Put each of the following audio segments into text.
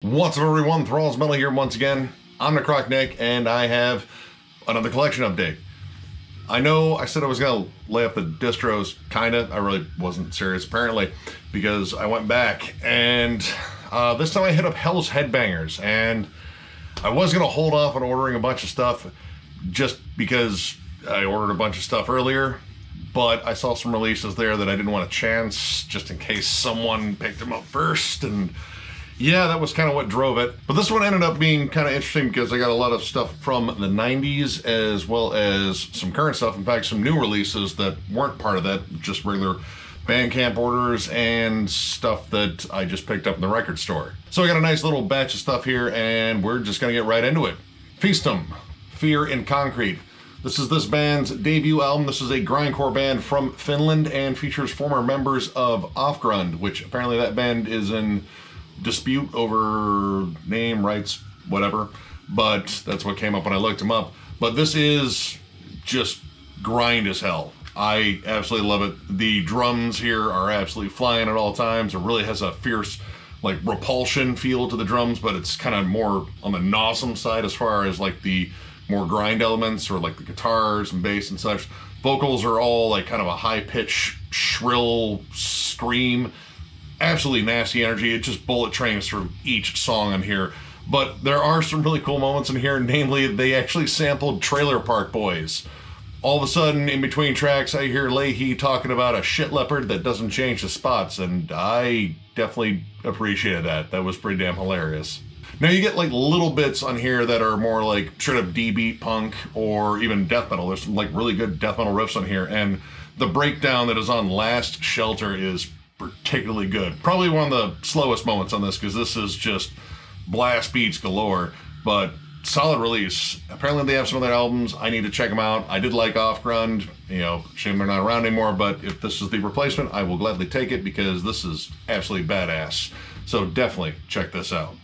What's up, everyone? Thralls Metal here once again. I'm Necrotic, and I have another collection update. I know I said I was going to lay up the distros, kinda. I really wasn't serious, apparently, because I went back, and this time I hit up Hell's Headbangers, and I was going to hold off on ordering a bunch of stuff just because I ordered a bunch of stuff earlier, but I saw some releases there that I didn't want to chance, just in case someone picked them up first, and yeah, that was kind of what drove it. But this one ended up being kind of interesting because I got a lot of stuff from the 90s as well as some current stuff. In fact, some new releases that weren't part of that, just regular Bandcamp orders and stuff that I just picked up in the record store. So I got a nice little batch of stuff here, and we're just going to get right into it. Feastem, Fear in Concrete. This is this band's debut album. This is a grindcore band from Finland and features former members of Offgrund, which apparently that band is in dispute over name, rights, whatever, but that's what came up when I looked them up. But this is just grind as hell. I absolutely love it. The drums here are absolutely flying at all times. It really has a fierce, like, repulsion feel to the drums, but it's kind of more on the gnawsome side as far as like the more grind elements, or like the guitars and bass and such. Vocals are all like kind of a high-pitched, shrill scream. Absolutely nasty energy. It just bullet trains through each song on here. But there are some really cool moments in here, namely they actually sampled Trailer Park Boys. All of a sudden, in between tracks, I hear Leahy talking about a shit leopard that doesn't change the spots, and I definitely appreciated that. That was pretty damn hilarious. Now you get like little bits on here that are more like straight up D-beat punk or even death metal. There's some like really good death metal riffs on here, and the breakdown that is on Last Shelter is particularly good. Probably one of the slowest moments on this, because this is just blast beats galore, but solid release. Apparently they have some other albums. I need to check them out. I did like Offgrund. You know, shame they're not around anymore, but if this is the replacement, I will gladly take it, because this is absolutely badass. So definitely check this out.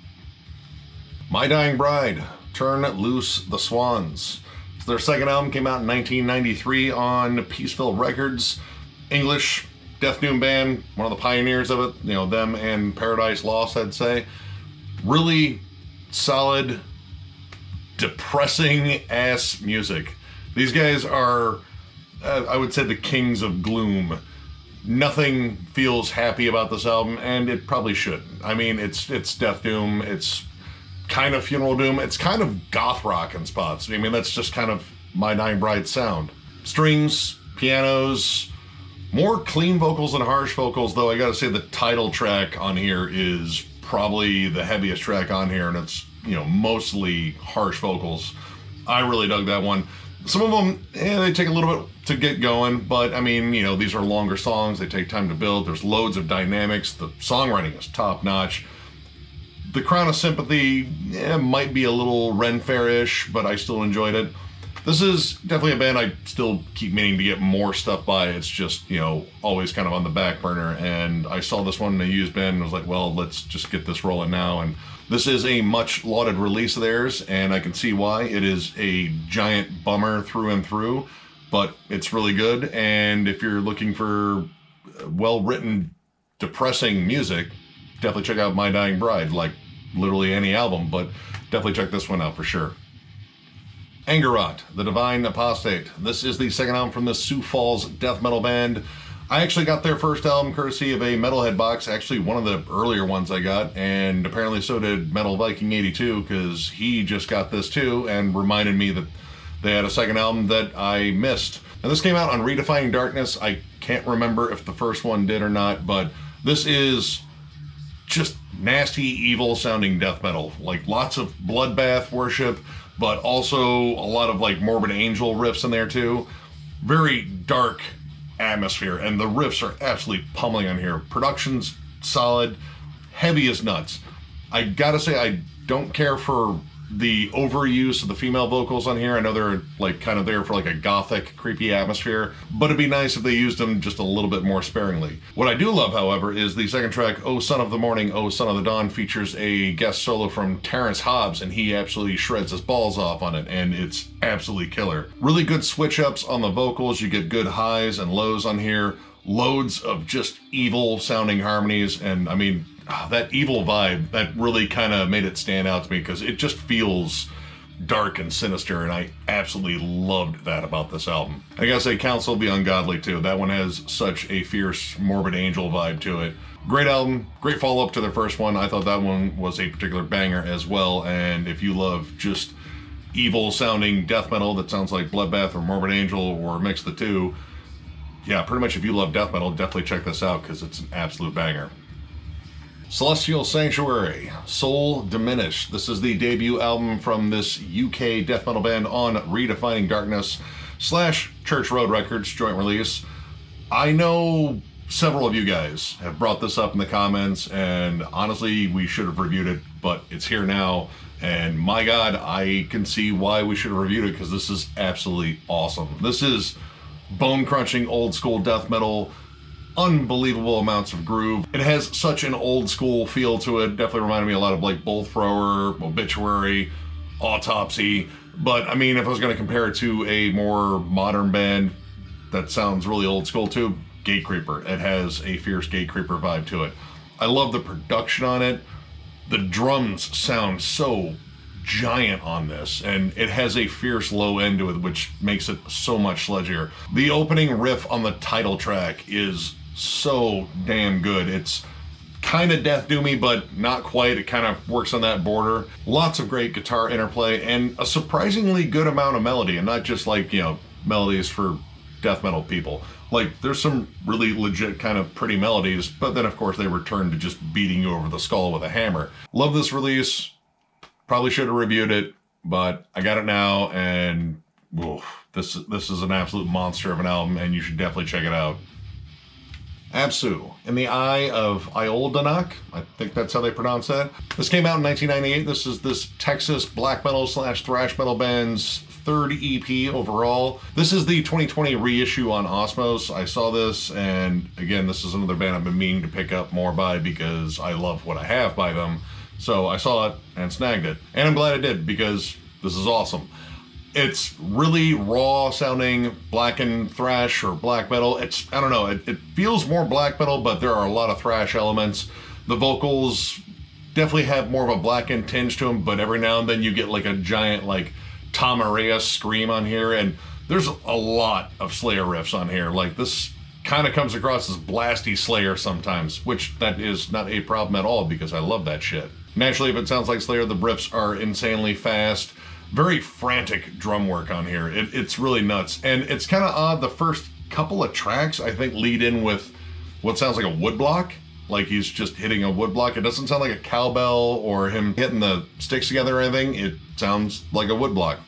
My Dying Bride, Turn Loose the Swans. So their second album came out in 1993 on Peaceville Records. English death doom band, one of the pioneers of it. You know, them and Paradise Lost, I'd say. Really solid, depressing ass music. These guys are, I would say, the kings of gloom. Nothing feels happy about this album, and it probably shouldn't. I mean, it's death doom, it's kind of funeral doom, it's kind of goth rock in spots. I mean, that's just kind of My Dying Bride sound. Strings, pianos, more clean vocals than harsh vocals, though I gotta say the title track on here is probably the heaviest track on here, and it's, you know, mostly harsh vocals. I really dug that one. Some of them, they take a little bit to get going, but I mean, you know, these are longer songs, they take time to build, there's loads of dynamics, the songwriting is top notch. The Crown of Sympathy might be a little Ren Fair-ish, but I still enjoyed it. This is definitely a band I still keep meaning to get more stuff by. It's just, you know, always kind of on the back burner. And I saw this one in a used bin and was like, well, let's just get this rolling now. And this is a much lauded release of theirs, and I can see why. It is a giant bummer through and through, but it's really good. And if you're looking for well-written, depressing music, definitely check out My Dying Bride, like literally any album, but definitely check this one out for sure. Angerot, The Divine Apostate. This is the second album from the Sioux Falls death metal band. I actually got their first album courtesy of a Metalhead box, actually one of the earlier ones I got, and apparently so did Metal Viking 82, because he just got this too and reminded me that they had a second album that I missed. Now this came out on Redefining Darkness. I can't remember if the first one did or not, but this is just nasty, evil sounding death metal. Like lots of bloodbath worship, but also a lot of like Morbid Angel riffs in there too. Very dark atmosphere, and the riffs are absolutely pummeling on here. Production's solid, heavy as nuts. I gotta say, I don't care for the overuse of the female vocals on here. I know they're like kind of there for like a gothic, creepy atmosphere, but it'd be nice if they used them just a little bit more sparingly. What I do love, however, is the second track, Oh Son of the Morning, Oh Son of the Dawn, features a guest solo from Terrence Hobbs, and he absolutely shreds his balls off on it, and it's absolutely killer. Really good switch-ups on the vocals. You get good highs and lows on here. Loads of just evil sounding harmonies, and I mean, that evil vibe that really kind of made it stand out to me, because it just feels dark and sinister, and I absolutely loved that about this album. I gotta say, Council of the Ungodly too. That one has such a fierce, morbid angel vibe to it. Great album, great follow-up to their first one. I thought that one was a particular banger as well, and if you love just evil-sounding death metal that sounds like Bloodbath or Morbid Angel or mix the two, yeah, pretty much if you love death metal, definitely check this out because it's an absolute banger. Celestial Sanctuary, Soul Diminished. This is the debut album from this UK death metal band on Redefining Darkness / Church Road Records joint release. I know several of you guys have brought this up in the comments, and honestly, we should have reviewed it, but it's here now, and my God, I can see why we should have reviewed it, because this is absolutely awesome. This is bone-crunching, old-school death metal, unbelievable amounts of groove. It has such an old-school feel to it. Definitely reminded me a lot of like Bolt Thrower, Obituary, Autopsy, but I mean, if I was going to compare it to a more modern band that sounds really old-school too, Gatecreeper. It has a fierce Gatecreeper vibe to it. I love the production on it. The drums sound so giant on this, and it has a fierce low end to it, which makes it so much sludgier. The opening riff on the title track is so damn good. It's kind of death doomy, but not quite. It kind of works on that border. Lots of great guitar interplay and a surprisingly good amount of melody, and not just like, you know, melodies for death metal people. Like, there's some really legit kind of pretty melodies, but then of course they return to just beating you over the skull with a hammer. Love this release. Probably should have reviewed it, but I got it now, and oof, this is an absolute monster of an album, and you should definitely check it out. Absu, In the Eye of Ioldanach, I think that's how they pronounce that. This came out in 1998. This is this Texas black metal / thrash metal band's third EP overall. This is the 2020 reissue on Osmos. I saw this, and again, this is another band I've been meaning to pick up more by because I love what I have by them. So I saw it and snagged it. And I'm glad I did, because this is awesome. It's really raw sounding blackened thrash or black metal. It's, I don't know, it feels more black metal, but there are a lot of thrash elements. The vocals definitely have more of a blackened tinge to them, but every now and then you get like a giant like Tom Araya scream on here, and there's a lot of Slayer riffs on here. Like, this kind of comes across as blasty Slayer sometimes, which that is not a problem at all because I love that shit. Naturally, if it sounds like Slayer, the riffs are insanely fast. Very frantic drum work on here. It's really nuts. And it's kind of odd, the first couple of tracks, I think, lead in with what sounds like a woodblock. Like he's just hitting a woodblock. It doesn't sound like a cowbell or him hitting the sticks together or anything. It sounds like a woodblock.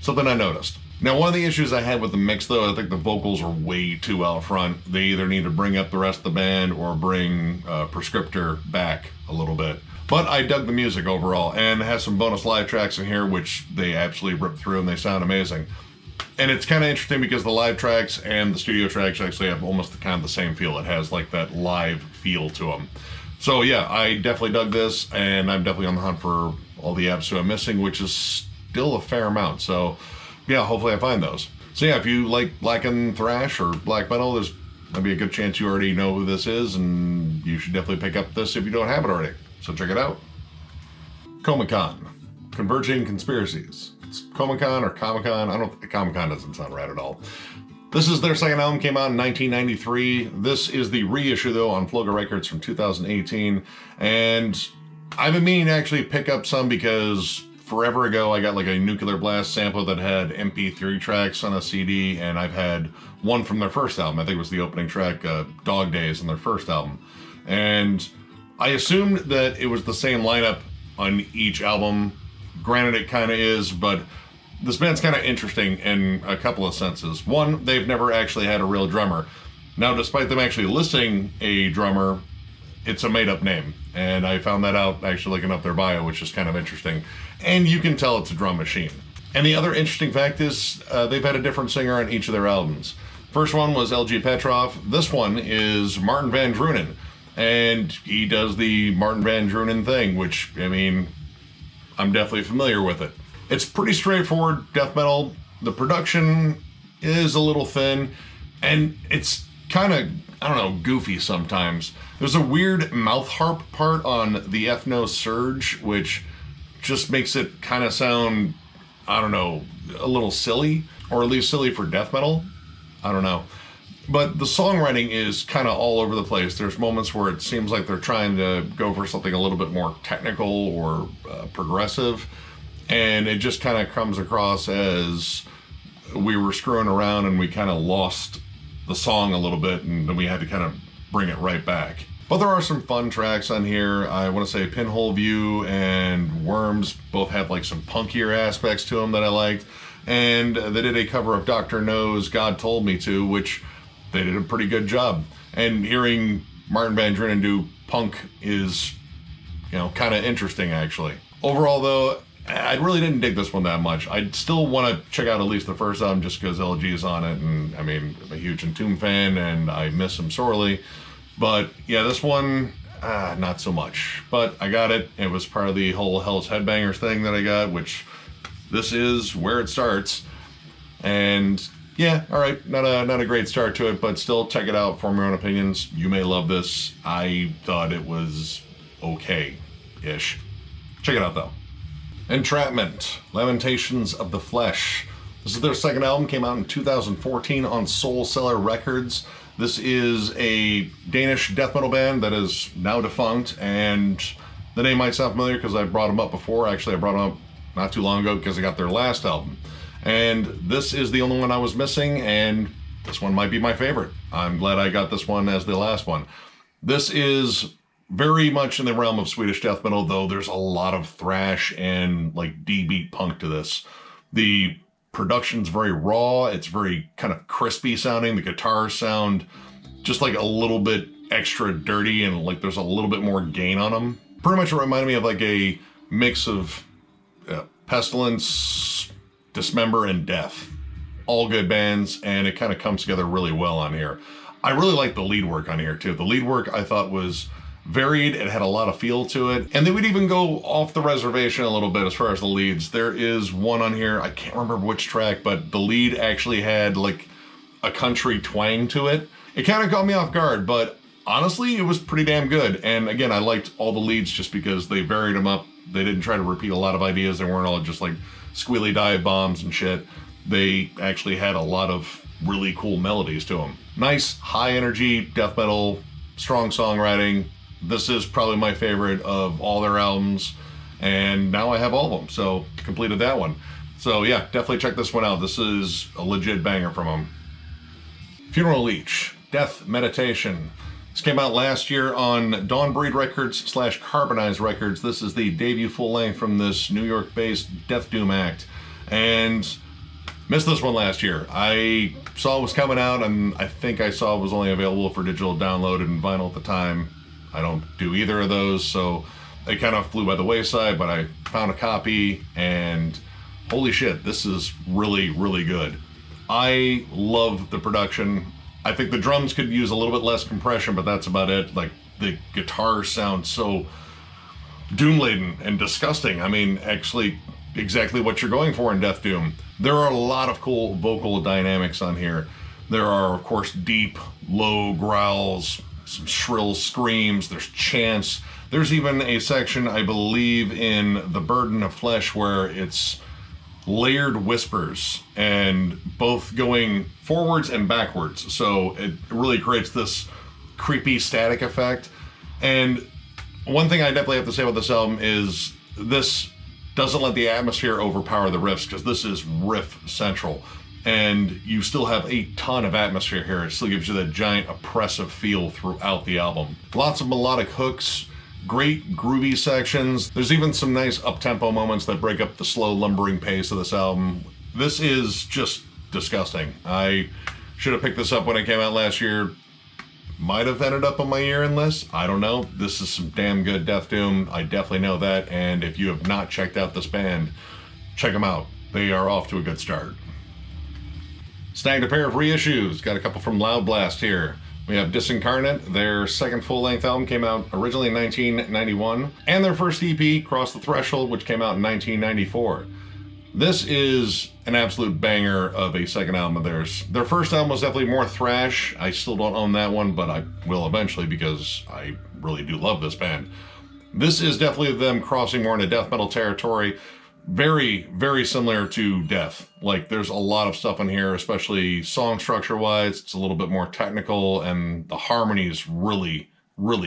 Something I noticed. Now, one of the issues I had with the mix, though, I think the vocals are way too out front. They either need to bring up the rest of the band or bring Prescriptor back a little bit. But I dug the music overall, and it has some bonus live tracks in here, which they absolutely rip through, and they sound amazing. And it's kind of interesting because the live tracks and the studio tracks actually have almost kind of the same feel. It has like that live feel to them. So yeah, I definitely dug this, and I'm definitely on the hunt for all the Absu I'm missing, which is still a fair amount. So yeah, hopefully I find those. So yeah, if you like blackened thrash or black metal, there's maybe a good chance you already know who this is, and you should definitely pick up this if you don't have it already. So check it out. Comecon, Converging Conspiracies. It's Comecon or Comecon. I don't think Comecon doesn't sound right at all. This is their second album, came out in 1993. This is the reissue though on Floga Records from 2018. And I've been meaning to actually pick up some because forever ago I got like a Nuclear Blast sample that had MP3 tracks on a CD, and I've had one from their first album. I think it was the opening track, Dog Days, on their first album. And I assumed that it was the same lineup on each album. Granted, it kind of is, but this band's kind of interesting in a couple of senses. One, they've never actually had a real drummer. Now, despite them actually listing a drummer, it's a made-up name. And I found that out actually looking up their bio, which is kind of interesting. And you can tell it's a drum machine. And the other interesting fact is they've had a different singer on each of their albums. First one was LG Petrov. This one is Martin Van Drunen. And he does the Martin Van Drunen thing, which, I mean, I'm definitely familiar with it. It's pretty straightforward death metal. The production is a little thin, and it's kind of, I don't know, goofy sometimes. There's a weird mouth harp part on the Ethno Surge, which just makes it kind of sound, I don't know, a little silly, or at least silly for death metal. I don't know. But the songwriting is kind of all over the place. There's moments where it seems like they're trying to go for something a little bit more technical or progressive, and it just kind of comes across as we were screwing around and we kind of lost the song a little bit, and then we had to kind of bring it right back. But there are some fun tracks on here. I want to say Pinhole View and Worms both have like some punkier aspects to them that I liked. And they did a cover of Dr. No's God Told Me To, which they did a pretty good job. And hearing Martin Van Drinnen do punk is, you know, kind of interesting actually. Overall though, I really didn't dig this one that much. I still want to check out at least the first album just because LG is on it, and I mean, I'm a huge Entomb fan and I miss him sorely. But yeah, this one, not so much. But I got it. It was part of the whole Hell's Headbangers thing that I got, which this is where it starts. And yeah, all right, not a great start to it, but still check it out, form your own opinions. You may love this. I thought it was okay-ish. Check it out though. Entrapment, Lamentations of the Flesh. This is their second album, came out in 2014 on Soul Cellar Records. This is a Danish death metal band that is now defunct, and the name might sound familiar because I brought them up before. Actually, I brought them up not too long ago because I got their last album. And this is the only one I was missing, and this one might be my favorite. I'm glad I got this one as the last one. This is very much in the realm of Swedish death metal, though there's a lot of thrash and like D-beat punk to this. The production's very raw, it's very kind of crispy sounding. The guitars sound just like a little bit extra dirty, and like there's a little bit more gain on them. Pretty much it reminded me of like a mix of Pestilence, Dismember, and Death. All good bands, and it kind of comes together really well on here. I really like the lead work on here too. The lead work I thought was varied, it had a lot of feel to it, and they would even go off the reservation a little bit as far as the leads. There is one on here, I can't remember which track, but the lead actually had like a country twang to it. It kind of caught me off guard, but honestly it was pretty damn good. And again, I liked all the leads just because they varied them up. They didn't try to repeat a lot of ideas. They weren't all just like squealy dive bombs and shit. They actually had a lot of really cool melodies to them. Nice high energy death metal, strong songwriting. This is probably my favorite of all their albums, and now I have all of them, so completed that one. So yeah, definitely check this one out. This is a legit banger from them. Funeral Leech, Death Meditation. This came out last year on Dawnbreed Records / Carbonized Records. This is the debut full length from this New York-based Death Doom act, and missed this one last year. I saw it was coming out, and I think I saw it was only available for digital download and vinyl at the time. I don't do either of those, so it kind of flew by the wayside, but I found a copy, and holy shit, this is really, really good. I love the production. I think the drums could use a little bit less compression, but that's about it. Like, the guitars sound so doom-laden and disgusting. I mean, actually, exactly what you're going for in Death Doom. There are a lot of cool vocal dynamics on here. There are, of course, deep, low growls, some shrill screams, there's chants. There's even a section, I believe, in The Burden of Flesh where it's layered whispers and both going forwards and backwards. So it really creates this creepy static effect. And one thing I definitely have to say about this album is this doesn't let the atmosphere overpower the riffs, because this is riff central. And you still have a ton of atmosphere here. It still gives you that giant oppressive feel throughout the album. Lots of melodic hooks, great groovy sections. There's even some nice up-tempo moments that break up the slow lumbering pace of this album. This is just disgusting. I should have picked this up when it came out last year. Might have ended up on my year-end list. I don't know. This is some damn good Death Doom. I definitely know that. And if you have not checked out this band, check them out. They are off to a good start. Snagged a pair of reissues. Got a couple from Loudblast here. We have Disincarnate. Their second full-length album came out originally in 1991. And their first EP, Cross the Threshold, which came out in 1994. This is an absolute banger of a second album of theirs. Their first album was definitely more thrash. I still don't own that one, but I will eventually because I really do love this band. This is definitely them crossing more into death metal territory. Very, very similar to Death. Like, there's a lot of stuff in here, especially song structure-wise. It's a little bit more technical, and the harmonies really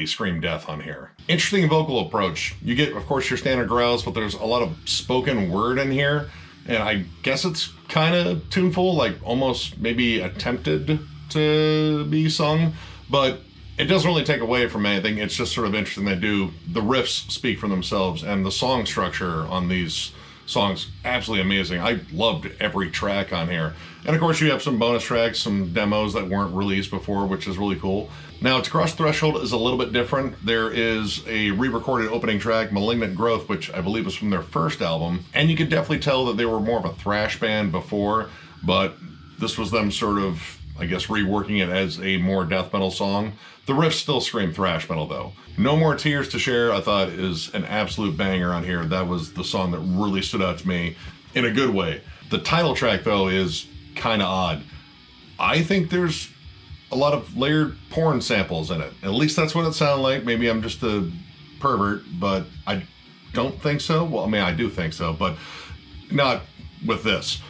scream Death on here. Interesting vocal approach. You get, of course, your standard growls, but there's a lot of spoken word in here, and I guess it's kind of tuneful, like almost maybe attempted to be sung, but it doesn't really take away from anything. It's just sort of interesting. The riffs speak for themselves, and the song structure on these songs, absolutely amazing. I loved every track on here. And of course you have some bonus tracks, some demos that weren't released before, which is really cool. Now, To Cross Threshold is a little bit different. There is a re-recorded opening track, Malignant Growth, which I believe was from their first album. And you could definitely tell that they were more of a thrash band before, but this was them sort of, I guess, reworking it as a more death metal song. The riffs still scream thrash metal though. No More Tears to Share, I thought, is an absolute banger on here. That was the song that really stood out to me in a good way. The title track though is kind of odd. I think there's a lot of layered porn samples in it. At least that's what it sounded like. Maybe I'm just a pervert, but I don't think so. Well, I mean, I do think so, but not with this.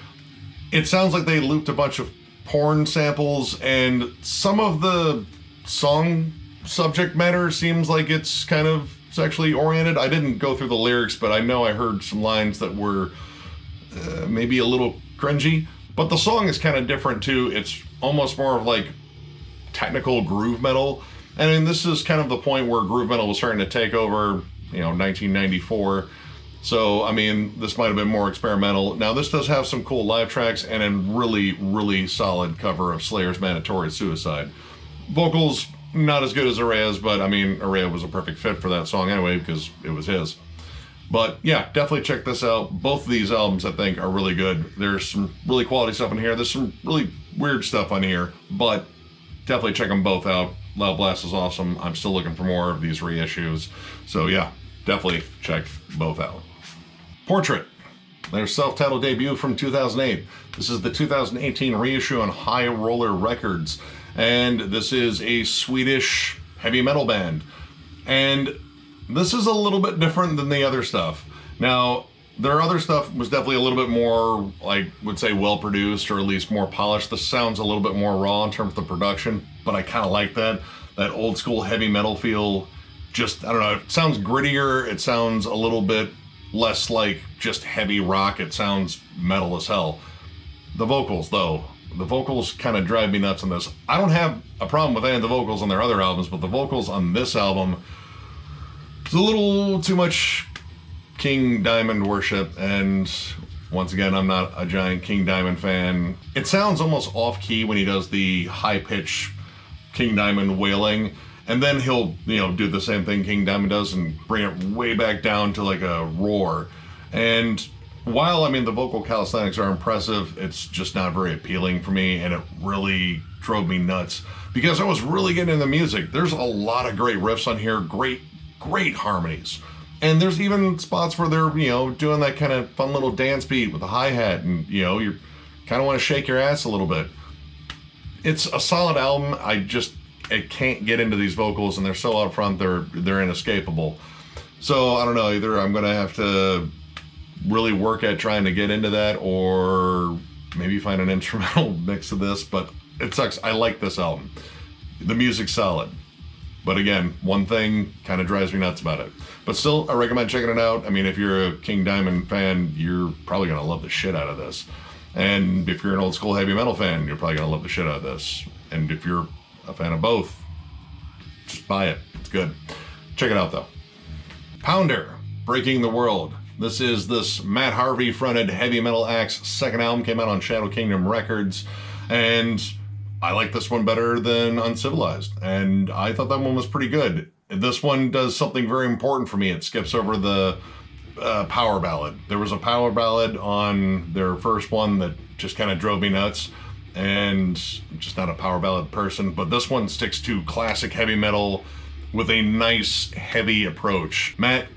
It sounds like they looped a bunch of porn samples, and some of the song subject matter seems like it's kind of sexually oriented. I didn't go through the lyrics, but I know I heard some lines that were maybe a little cringy. But the song is kind of different too. It's almost more of like technical groove metal. And I mean, this is kind of the point where groove metal was starting to take over, 1994. So, I mean, this might have been more experimental. Now, this does have some cool live tracks and a really solid cover of Slayer's Mandatory Suicide. Vocals, not as good as Araya's, but I mean, Araya was a perfect fit for that song anyway because it was his. But yeah, definitely check this out. Both of these albums, I think, are really good. There's some really quality stuff in here. There's some really weird stuff on here, but definitely check them both out. Loudblast is awesome. I'm still looking for more of these reissues. So yeah, definitely check both out. Portrait, their self-titled debut from 2008. This is the 2018 reissue on High Roller Records. And this is a Swedish heavy metal band. And this is a little bit different than the other stuff. Now, their other stuff was definitely a little bit more, I would say, well-produced, or at least more polished. This sounds a little bit more raw in terms of the production, but I kind of like that old-school heavy metal feel. Just, I don't know, it sounds grittier. It sounds a little bit less like just heavy rock. It sounds metal as hell. The vocals, though. The vocals kind of drive me nuts on this. I don't have a problem with any of the vocals on their other albums, but the vocals on this album, it's a little too much King Diamond worship, and once again, I'm not a giant King Diamond fan. It sounds almost off-key when he does the high-pitch King Diamond wailing, and then he'll, do the same thing King Diamond does and bring it way back down to like a roar. And while, I mean, the vocal calisthenics are impressive, it's just not very appealing for me, and it really drove me nuts because I was really getting into the music. There's a lot of great riffs on here, great harmonies. And there's even spots where they're, doing that kind of fun little dance beat with the hi-hat, and, you kind of want to shake your ass a little bit. It's a solid album. I can't get into these vocals, and they're so out front, they're inescapable. So, I don't know, either I'm going to have to really work at trying to get into that, or maybe find an instrumental mix of this, but it sucks. I like this album. The music's solid. But again, one thing kind of drives me nuts about it. But still, I recommend checking it out. I mean, if you're a King Diamond fan, you're probably going to love the shit out of this. And if you're an old school heavy metal fan, you're probably going to love the shit out of this. And if you're a fan of both, just buy it. It's good. Check it out, though. Pounder, Breaking the World. This is this Matt Harvey fronted heavy metal act's second album, came out on Shadow Kingdom Records, and I like this one better than Uncivilized, and I thought that one was pretty good. This one does something very important for me. It skips over the power ballad. There was a power ballad on their first one that just kind of drove me nuts, and I'm just not a power ballad person, but this one sticks to classic heavy metal with a nice heavy approach. Matt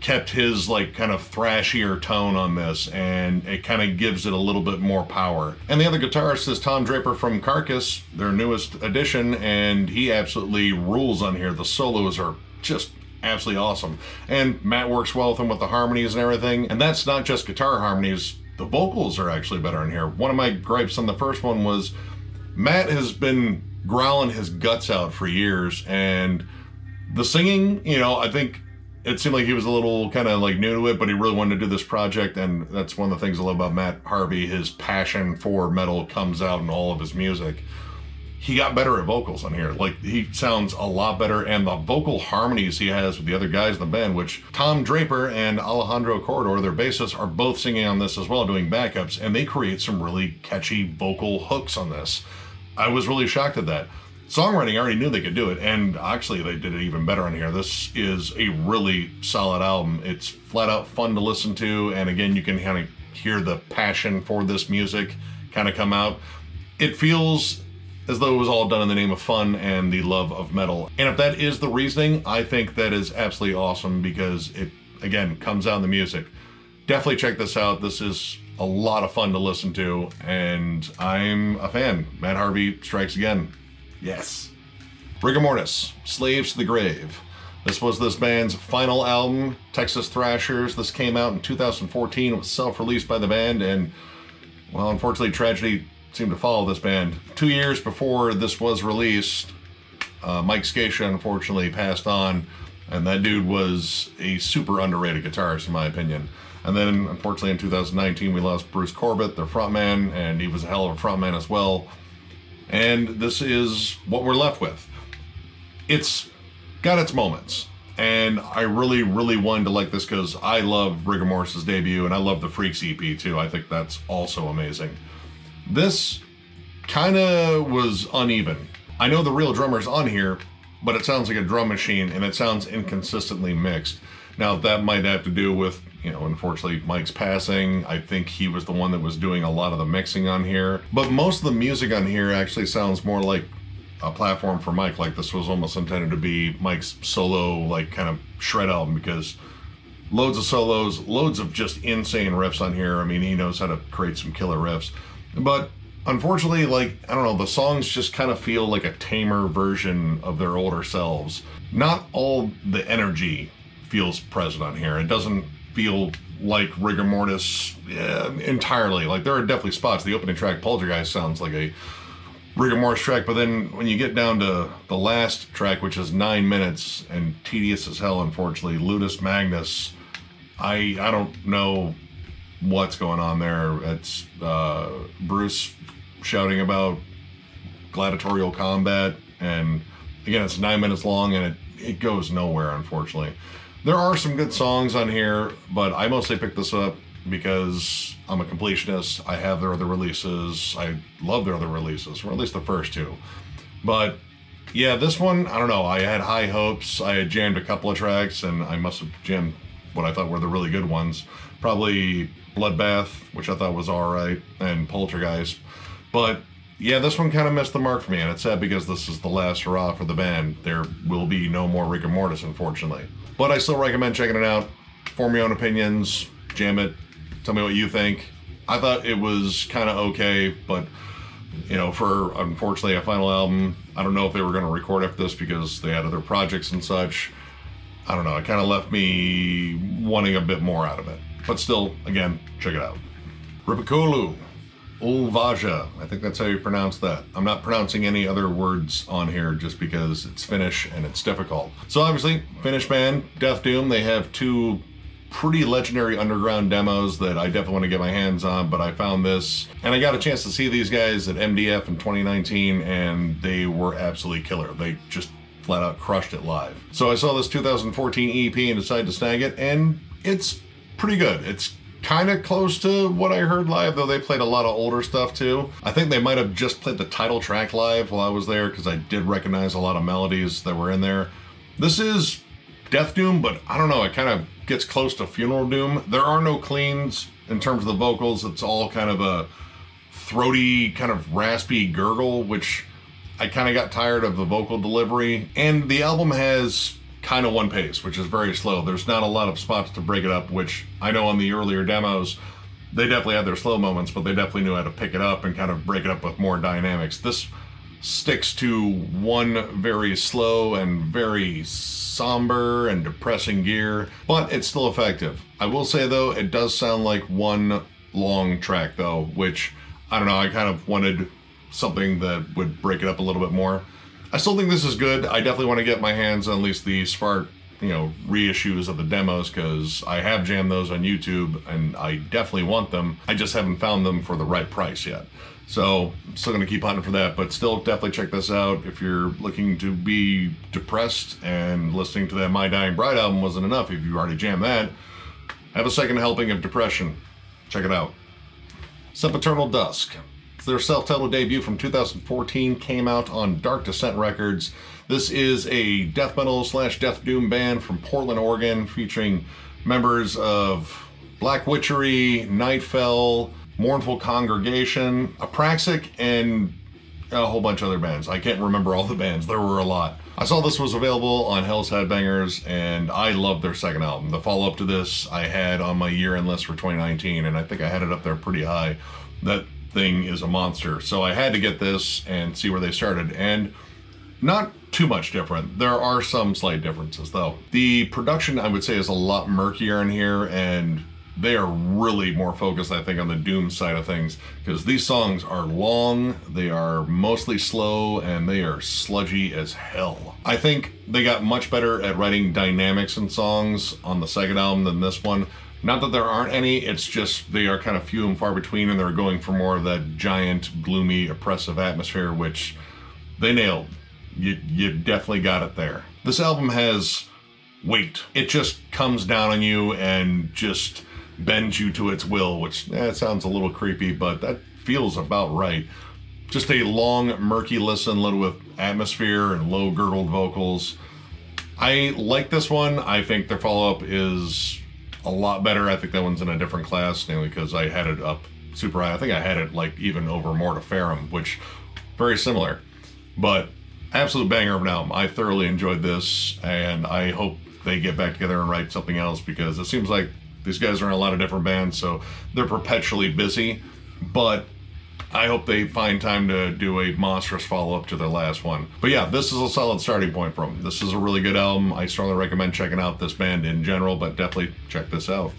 kept his like kind of thrashier tone on this, and it kind of gives it a little bit more power. And the other guitarist is Tom Draper from Carcass, their newest addition, and he absolutely rules on here. The solos are just absolutely awesome. And Matt works well with him with the harmonies and everything. And that's not just guitar harmonies. The vocals are actually better in here. One of my gripes on the first one was Matt has been growling his guts out for years, and the singing, you know, I think it seemed like he was a little kind of like new to it, but he really wanted to do this project, and that's one of the things I love about Matt Harvey. His passion for metal comes out in all of his music. He got better at vocals on here. Like, he sounds a lot better, and the vocal harmonies he has with the other guys in the band, which Tom Draper and Alejandro Corredor, their bassists, are both singing on this as well, doing backups, and they create some really catchy vocal hooks on this. I was really shocked at that. Songwriting, I already knew they could do it, and actually they did it even better on here. This is a really solid album. It's flat out fun to listen to, and again, you can kind of hear the passion for this music kind of come out. It feels as though it was all done in the name of fun and the love of metal. And if that is the reasoning, I think that is absolutely awesome, because it, again, comes out in the music. Definitely check this out. This is a lot of fun to listen to, and I'm a fan. Matt Harvey strikes again. Yes. Rigor Mortis, Slaves to the Grave. This was this band's final album, Texas Thrashers. This came out in 2014. It was self-released by the band, and, well, unfortunately, tragedy seemed to follow this band. 2 years before this was released, Mike Scatia unfortunately passed on, and that dude was a super underrated guitarist in my opinion. And then unfortunately in 2019 we lost Bruce Corbett, their frontman, and he was a hell of a frontman as well. And this is what we're left with. It's got its moments, and I really wanted to like this because I love Rigor Mortis' debut, and I love the Freaks EP too. I think that's also amazing. This kind of was uneven. I know the real drummer's on here, but it sounds like a drum machine, and it sounds inconsistently mixed. Now, that might have to do with, you know, unfortunately, Mike's passing. I think he was the one that was doing a lot of the mixing on here. But most of the music on here actually sounds more like a platform for Mike. Like, this was almost intended to be Mike's solo, like, kind of shred album, because loads of solos, loads of just insane riffs on here. I mean, he knows how to create some killer riffs. But unfortunately, like, I don't know, the songs just kind of feel like a tamer version of their older selves. Not all the energy feels present on here. It doesn't feel like Rigor Mortis entirely. Like, there are definitely spots. The opening track, Poltergeist, sounds like a Rigor Mortis track, but then when you get down to the last track, which is 9 minutes and tedious as hell, unfortunately, Ludus Magnus, I don't know what's going on there. It's Bruce shouting about gladiatorial combat, and again, it's 9 minutes long, and it goes nowhere, unfortunately. There are some good songs on here, but I mostly picked this up because I'm a completionist. I have their other releases. I love their other releases, or at least the first two. But yeah, this one, I don't know. I had high hopes. I had jammed a couple of tracks, and I must have jammed what I thought were the really good ones. Probably Bloodbath, which I thought was alright, and Poltergeist. But yeah, this one kind of missed the mark for me, and it's sad because this is the last hurrah for the band. There will be no more Rigor Mortis, unfortunately. But I still recommend checking it out. Form your own opinions, jam it, tell me what you think. I thought it was kind of okay, but, you know, for, unfortunately, a final album, I don't know if they were going to record after this because they had other projects and such. I don't know, it kind of left me wanting a bit more out of it. But still, again, check it out. Rippikoulu Ulvaja, I think that's how you pronounce that. I'm not pronouncing any other words on here just because it's Finnish and it's difficult. So obviously, Finnish band, Death Doom, they have two pretty legendary underground demos that I definitely want to get my hands on, but I found this, and I got a chance to see these guys at MDF in 2019, and they were absolutely killer. They just flat out crushed it live. So I saw this 2014 EP and decided to snag it, and it's pretty good. It's kind of close to what I heard live, though they played a lot of older stuff too. I think they might have just played the title track live while I was there, because I did recognize a lot of melodies that were in there. This is Death Doom, but I don't know, it kind of gets close to Funeral Doom. There are no cleans in terms of the vocals. It's all kind of a throaty, kind of raspy gurgle, which I kind of got tired of the vocal delivery. And the album has kind of one pace, which is very slow. There's not a lot of spots to break it up, which I know on the earlier demos, they definitely had their slow moments, but they definitely knew how to pick it up and kind of break it up with more dynamics. This sticks to one very slow and very somber and depressing gear, but it's still effective. I will say though, it does sound like one long track though, which, I don't know, I kind of wanted something that would break it up a little bit more. I still think this is good. I definitely want to get my hands on at least the Spark, reissues of the demos, because I have jammed those on YouTube and I definitely want them. I just haven't found them for the right price yet. So I'm still going to keep hunting for that, but still definitely check this out. If you're looking to be depressed and listening to that My Dying Bride album wasn't enough, if you already jammed that, have a second helping of depression. Check it out. Sempiternal Dusk. Their self-titled debut from 2014 came out on Dark Descent Records. This is a death metal / death doom band from Portland, Oregon, featuring members of Black Witchery, Nightfell, Mournful Congregation, Apraxic, and a whole bunch of other bands. I can't remember all the bands. There were a lot. I saw this was available on Hell's Headbangers, and I loved their second album. The follow-up to this I had on my year-end list for 2019, and I think I had it up there pretty high. That thing is a monster. So I had to get this and see where they started, and not too much different. There are some slight differences though. The production, I would say, is a lot murkier in here, and they are really more focused, I think, on the doom side of things, because these songs are long, they are mostly slow, and they are sludgy as hell. I think they got much better at writing dynamics in songs on the second album than this one. Not that there aren't any, it's just they are kind of few and far between, and they're going for more of that giant, gloomy, oppressive atmosphere, which they nailed. You definitely got it there. This album has weight. It just comes down on you and just bends you to its will, which it sounds a little creepy, but that feels about right. Just a long, murky listen, little with atmosphere and low gurgled vocals. I like this one. I think their follow-up is a lot better. I think that one's in a different class, mainly because I had it up super high. I think I had it like even over Mortiferum, which very similar, but absolute banger of an album. I thoroughly enjoyed this, and I hope they get back together and write something else, because it seems like these guys are in a lot of different bands, so they're perpetually busy, but I hope they find time to do a monstrous follow-up to their last one. But yeah, this is a solid starting point for them. This is a really good album. I strongly recommend checking out this band in general, but definitely check this out.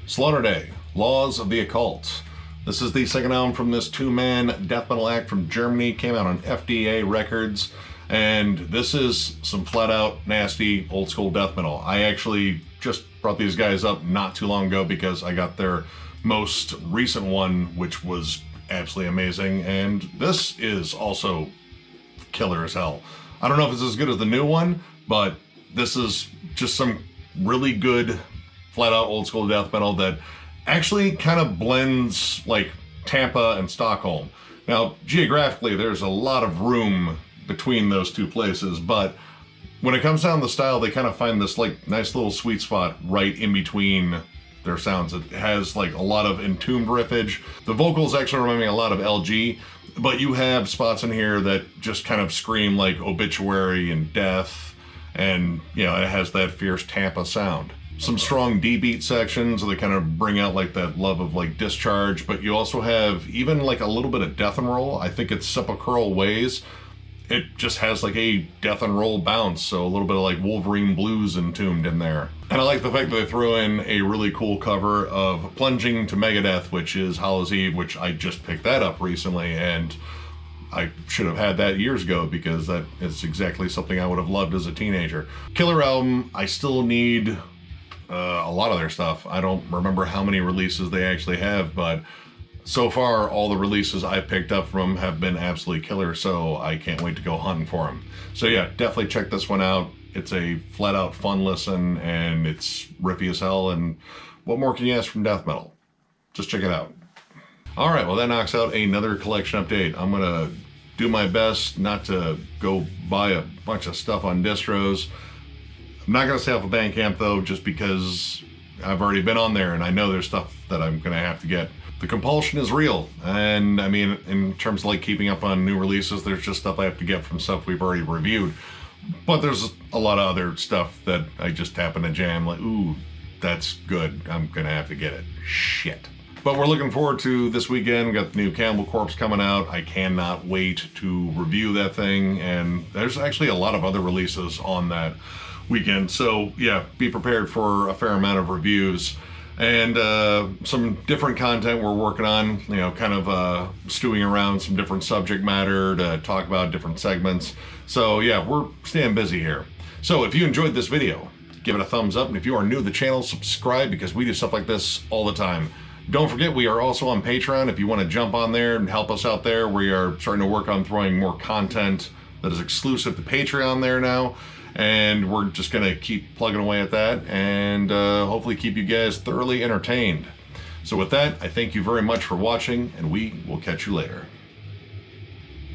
Slaughterday, Laws of the Occult. This is the second album from this two-man death metal act from Germany. Came out on FDA Records, and this is some flat-out nasty old-school death metal. I actually just brought these guys up not too long ago because I got their most recent one, which was absolutely amazing, and this is also killer as hell. I don't know if it's as good as the new one, but this is just some really good flat-out old-school death metal that actually kind of blends like Tampa and Stockholm. Now, geographically, there's a lot of room between those two places, but when it comes down to the style, they kind of find this like nice little sweet spot right in between their sounds. It has like a lot of entombed riffage. The vocals actually remind me a lot of LG, but you have spots in here that just kind of scream like obituary and death, and it has that fierce Tampa sound. Some strong D-beat sections that kind of bring out like that love of like discharge, but you also have even like a little bit of death and roll. I think it's Sepulchral Ways. It just has like a death and roll bounce, so a little bit of like Wolverine blues entombed in there. And I like the fact that they threw in a really cool cover of Plunging to Megadeth, which is Hallows Eve, which I just picked that up recently, and I should have had that years ago because that is exactly something I would have loved as a teenager. Killer album. I still need a lot of their stuff. I don't remember how many releases they actually have, but so far all the releases I picked up from have been absolutely killer, so I can't wait to go hunting for them. So yeah, definitely check this one out. It's a flat out fun listen, and it's riffy as hell, and what more can you ask from death metal? Just check it out. All right, well, that knocks out another collection update. I'm gonna do my best not to go buy a bunch of stuff on distros. I'm not gonna stay off of Bandcamp though, just because I've already been on there and I know there's stuff that I'm gonna have to get. The compulsion is real, and I mean, in terms of like keeping up on new releases, there's just stuff I have to get from stuff we've already reviewed. But there's a lot of other stuff that I just happen to jam, like, ooh, that's good. I'm gonna have to get it. Shit. But we're looking forward to this weekend. We got the new Cannibal Corpse coming out. I cannot wait to review that thing. And there's actually a lot of other releases on that weekend. So yeah, be prepared for a fair amount of reviews and some different content we're working on, you know, kind of stewing around some different subject matter to talk about different segments. So yeah, we're staying busy here. So if you enjoyed this video, give it a thumbs up. And if you are new to the channel, subscribe, because we do stuff like this all the time. Don't forget, we are also on Patreon. If you want to jump on there and help us out there, we are starting to work on throwing more content that is exclusive to Patreon there now. And we're just going to keep plugging away at that and hopefully keep you guys thoroughly entertained. So with that, I thank you very much for watching, and we will catch you later.